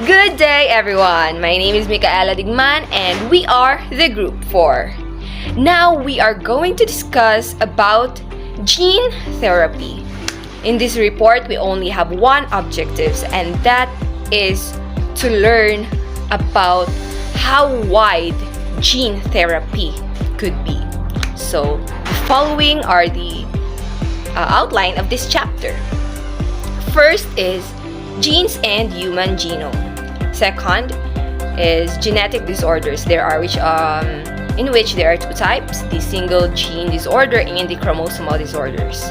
Good day, everyone. My name is Micaela Digman, and we are the Group 4. Now we are going to discuss about gene therapy. In this report, we only have one objective, and that is to learn about how wide gene therapy could be. So, the following are the outline of this chapter. First is genes and human genome. Second is genetic disorders. In which there are two types: the single gene disorder and the chromosomal disorders.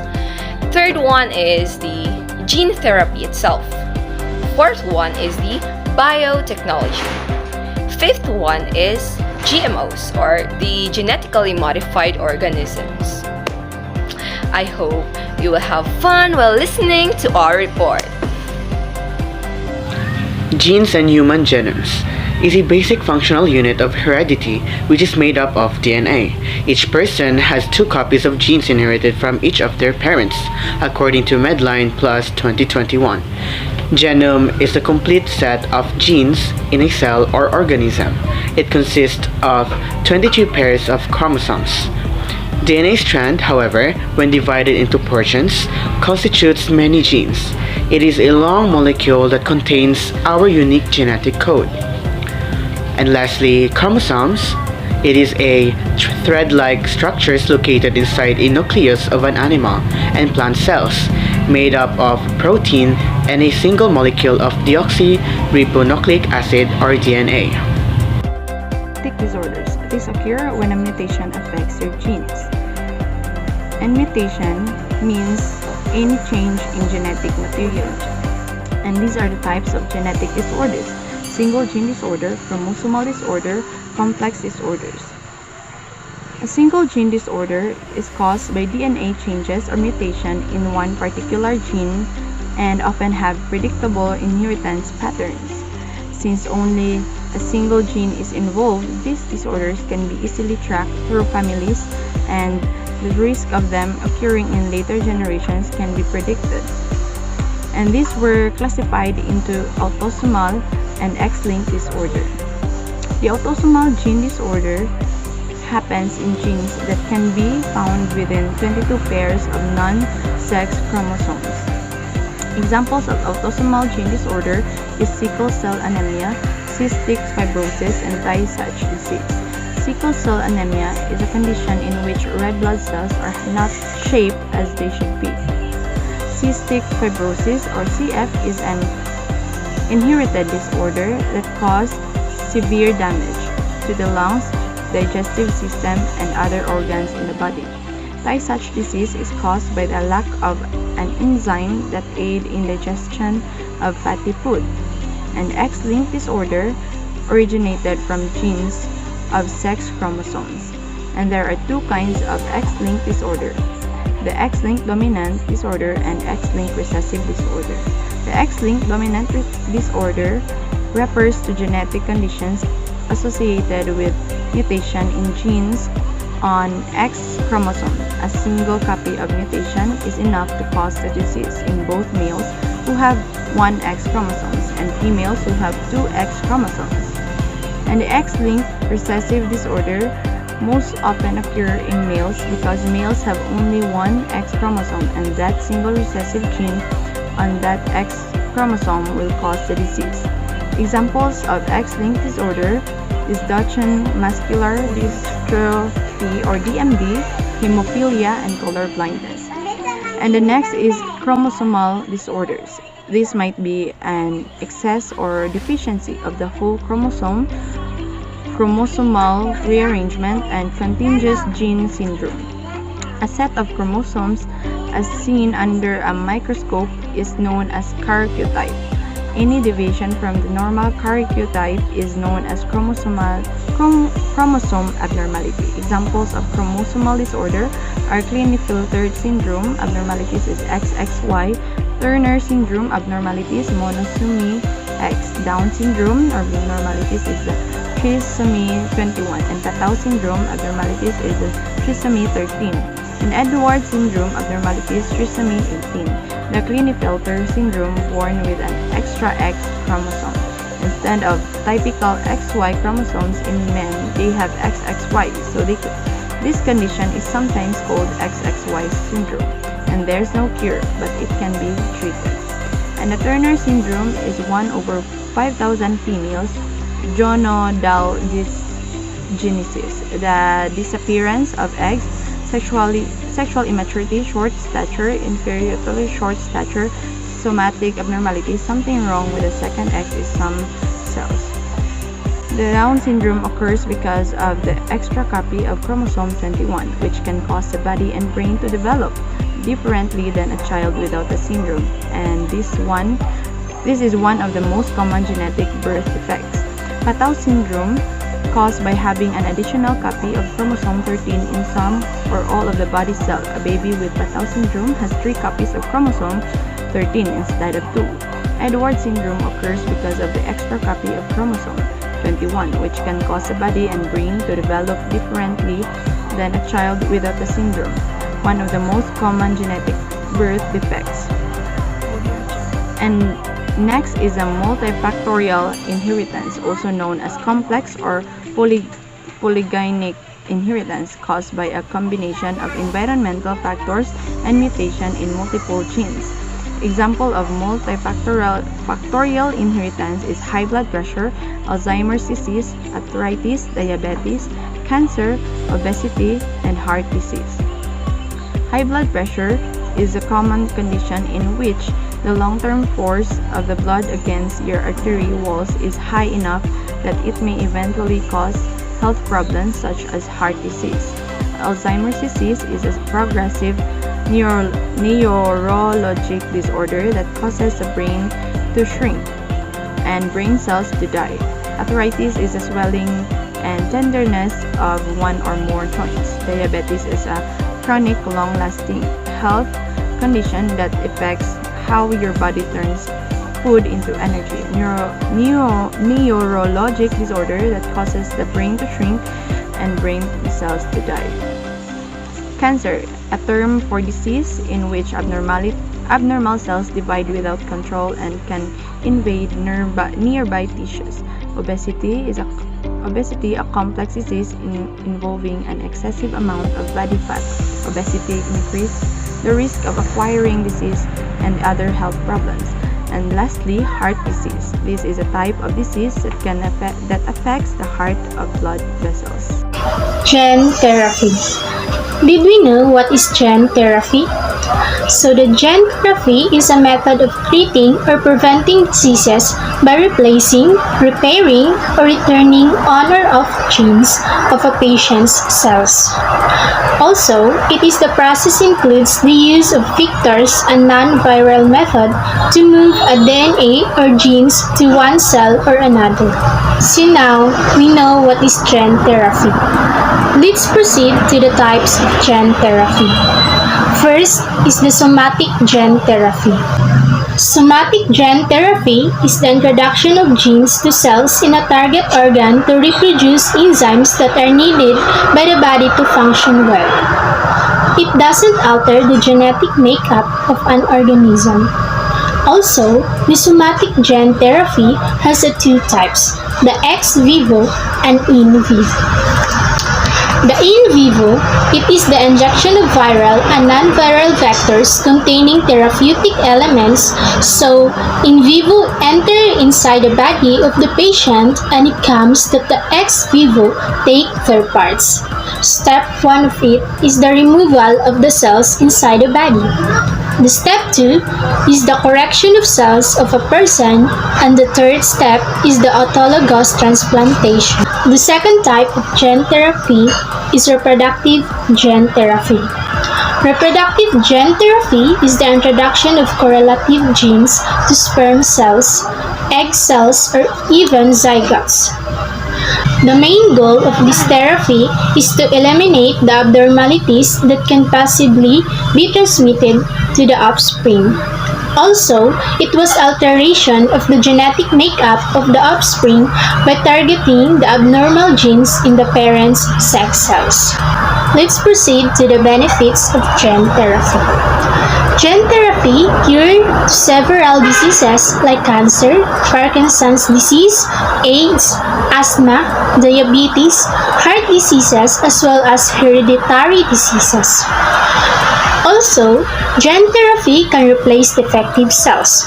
Third one is the gene therapy itself. Fourth one is the biotechnology. Fifth one is GMOs, or the genetically modified organisms. I hope you will have fun while listening to our report. Genes and human genomes is a basic functional unit of heredity which is made up of DNA. Each person has 2 copies of genes inherited from each of their parents, according to Medline Plus 2021. Genome is the complete set of genes in a cell or organism. It consists of 22 pairs of chromosomes. DNA strand, however, when divided into portions, constitutes many genes. It is a long molecule that contains our unique genetic code. And lastly, chromosomes. It is a thread-like structures located inside a nucleus of an animal and plant cells, made up of protein and a single molecule of deoxyribonucleic acid or DNA. Genetic disorders. These occur when a mutation affects your genes. And mutation means any change in genetic material. And these are the types of genetic disorders: single gene disorder, chromosomal disorder, complex disorders. A single gene disorder is caused by DNA changes or mutation in one particular gene and often have predictable inheritance patterns. Since only a single gene is involved, these disorders can be easily tracked through families, and the risk of them occurring in later generations can be predicted. And these were classified into autosomal and X-linked disorder. The autosomal gene disorder happens in genes that can be found within 22 pairs of non-sex chromosomes. Examples of autosomal gene disorder is sickle cell anemia, cystic fibrosis, and Tay-Sachs disease. Sickle cell anemia is a condition in which red blood cells are not shaped as they should be. Cystic fibrosis, or CF, is an inherited disorder that causes severe damage to the lungs, digestive system, and other organs in the body. Tay-Sachs disease is caused by the lack of an enzyme that aid in digestion of fatty food. And X-linked disorder originated from genes of sex chromosomes. And there are 2 kinds of X-linked disorder: the X-linked dominant disorder and X-linked recessive disorder. The X-linked dominant disorder refers to genetic conditions associated with mutation in genes on X chromosome. A single copy of mutation is enough to cause the disease in both males who have 1 X chromosomes and females who have 2 X chromosomes. And the X-linked recessive disorder most often occur in males because males have only 1 X chromosome, and that single recessive gene on that X chromosome will cause the disease. Examples of X-linked disorder is Duchenne muscular dystrophy, or DMD, hemophilia, and color blindness. And the next is chromosomal disorders. This might be an excess or deficiency of the whole chromosome, chromosomal rearrangement, and contagious gene syndrome. A set of chromosomes as seen under a microscope is known as karyotype. Any deviation from the normal karyotype is known as chromosome abnormality. Examples of chromosomal disorder are Klinefelter syndrome abnormalities is XXY, Turner syndrome abnormalities monosomy X, Down syndrome or abnormalities is the trisomy 21, and Patau syndrome abnormalities is the trisomy 13. and Edwards syndrome abnormalities trisomy 18, the Klinefelter syndrome born with an extra X chromosome, Instead of typical XY chromosomes in men, they have XXY. So this condition is sometimes called XXY syndrome. And there's no cure, but it can be treated. And the Turner syndrome is 1 over 5,000 females gonadal dysgenesis, the disappearance of eggs, sexual immaturity, short stature, inferiority, short stature, somatic abnormalities, something wrong with the second X in some cells. The Down syndrome occurs because of the extra copy of chromosome 21, which can cause the body and brain to develop differently than a child without the syndrome. And this is one of the most common genetic birth defects. Patau syndrome, caused by having an additional copy of chromosome 13 in some or all of the body cell. A baby with Patau syndrome has 3 copies of chromosome 13 instead of 2. Edwards syndrome occurs because of the extra copy of chromosome 21, which can cause the body and brain to develop differently than a child without the syndrome, one of the most common genetic birth defects. And next is a multifactorial inheritance, also known as complex or polygenic inheritance, caused by a combination of environmental factors and mutation in multiple genes. Example of multifactorial inheritance is high blood pressure, Alzheimer's disease, arthritis, diabetes, cancer, obesity, and heart disease. High blood pressure is a common condition in which the long-term force of the blood against your artery walls is high enough that it may eventually cause health problems such as heart disease. Alzheimer's disease is a progressive neurologic disorder that causes the brain to shrink and brain cells to die. Arthritis is a swelling and tenderness of one or more joints. Diabetes is a chronic, long-lasting health condition that affects how your body turns food into energy. Neurologic disorder that causes the brain to shrink and brain cells to die. Cancer, a term for disease in which abnormal cells divide without control and can invade nearby tissues. Obesity, a complex disease involving an excessive amount of body fat. Obesity increases the risk of acquiring disease and other health problems. And lastly, heart disease. This is a type of disease that affects the heart of blood vessels. Gene therapy. Did we know what is gene therapy? So the gene therapy is a method of treating or preventing diseases by replacing, repairing, or returning on or off genes of a patient's cells. Also, the process includes the use of vectors, a non-viral method, to move a DNA or genes to one cell or another. So now, we know what is gene therapy. Let's proceed to the types of gene therapy. First is the somatic gene therapy. Somatic gene therapy is the introduction of genes to cells in a target organ to reproduce enzymes that are needed by the body to function well. It doesn't alter the genetic makeup of an organism. Also, the somatic gene therapy has two types, the ex vivo and in vivo. The in vivo, it is the injection of viral and non-viral vectors containing therapeutic elements, so in vivo enter inside the body of the patient and it comes that the ex vivo take their parts. Step 1 of it is the removal of the cells inside the body. The step 2 is the correction of cells of a person, and the third step is the autologous transplantation. The second type of gene therapy is reproductive gene therapy. Reproductive gene therapy is the introduction of correlative genes to sperm cells, egg cells, or even zygotes. The main goal of this therapy is to eliminate the abnormalities that can possibly be transmitted to the offspring. Also, it was alteration of the genetic makeup of the offspring by targeting the abnormal genes in the parents' sex cells. let's proceed to the benefits of gene therapy. Gene therapy cured several diseases like cancer, Parkinson's disease, AIDS, asthma, diabetes, heart diseases, as well as hereditary diseases. Also, gene therapy can replace defective cells.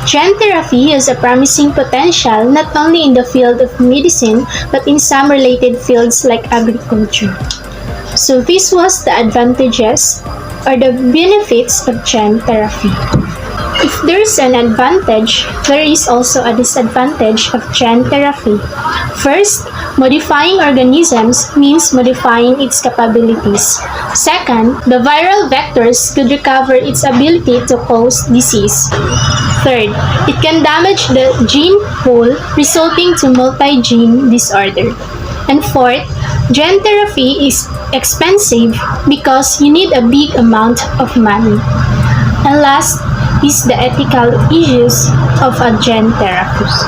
Gene therapy has a promising potential not only in the field of medicine but in some related fields like agriculture. So this was the advantages or the benefits of gene therapy. If there's an advantage, there is also a disadvantage of gene therapy. First, modifying organisms means modifying its capabilities. Second, the viral vectors could recover its ability to cause disease. Third, it can damage the gene pool, resulting to multi-gene disorder. And fourth, gene therapy is expensive because you need a big amount of money. And last is the ethical issues of a gene therapist.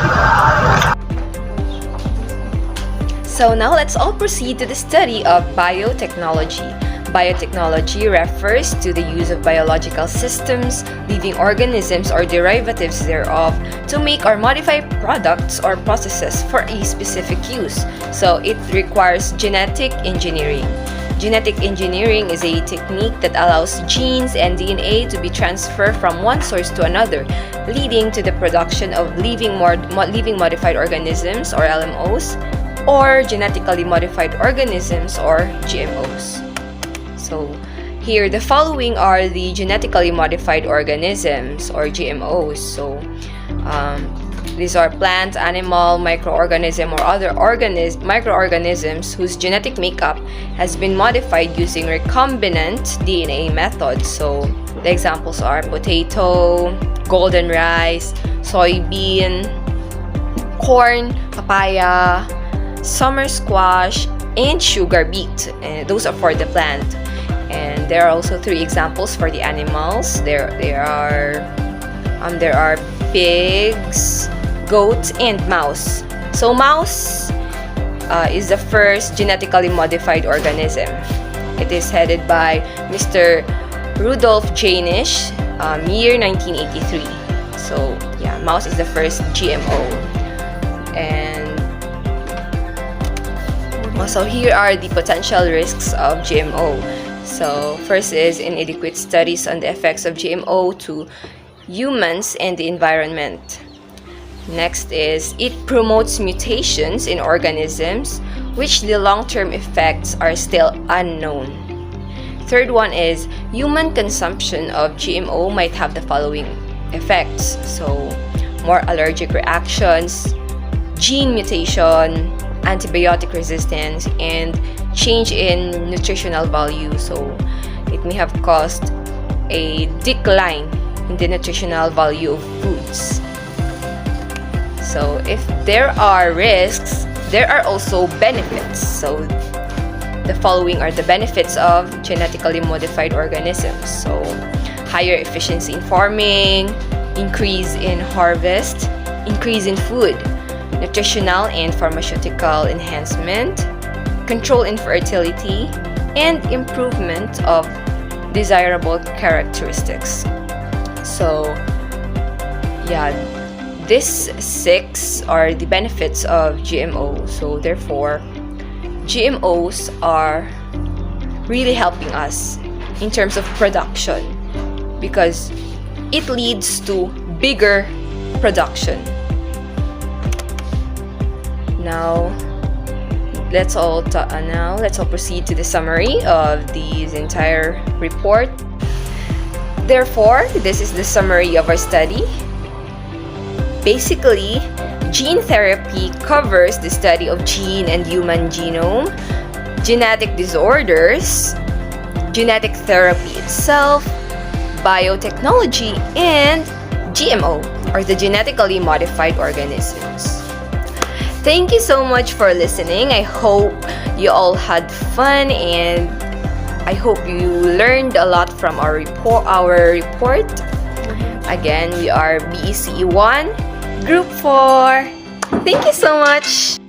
So now let's all proceed to the study of biotechnology. Biotechnology refers to the use of biological systems, living organisms or derivatives thereof to make or modify products or processes for a specific use. So it requires genetic engineering. Genetic engineering is a technique that allows genes and DNA to be transferred from one source to another, leading to the production of living modified organisms or LMOs, or genetically modified organisms or GMOs. So here, the following are the genetically modified organisms or GMOs. So these are plant, animal, microorganism, or other microorganisms whose genetic makeup has been modified using recombinant DNA methods. So the examples are potato, golden rice, soybean, corn, papaya, summer squash, and sugar beet. And those are for the plant. And there are also 3 examples for the animals. There are pigs, goats, and mouse. So mouse is the first genetically modified organism. It is headed by Mr. Rudolf Janisch, year 1983. So yeah, mouse is the first GMO. And also here are the potential risks of GMO. So first is inadequate studies on the effects of GMO to humans and the environment. Next is it promotes mutations in organisms, which the long-term effects are still unknown. Third one is human consumption of GMO might have the following effects. So more allergic reactions, gene mutation, antibiotic resistance, and change in nutritional value. So it may have caused a decline in the nutritional value of foods. So if there are risks, there are also benefits. So the following are the benefits of genetically modified organisms. So higher efficiency in farming, increase in harvest, increase in food, nutritional and pharmaceutical enhancement, control in fertility, and improvement of desirable characteristics. So yeah, these 6 are the benefits of GMO. So therefore, GMOs are really helping us in terms of production because it leads to bigger production. Now let's all proceed to the summary of this entire report. Therefore, this is the summary of our study. Basically, gene therapy covers the study of gene and human genome, genetic disorders, genetic therapy itself, biotechnology, and GMO, or the genetically modified organisms. Thank you so much for listening. I hope you all had fun and I hope you learned a lot from our report. Again, we are BECE 1, Group 4. Thank you so much.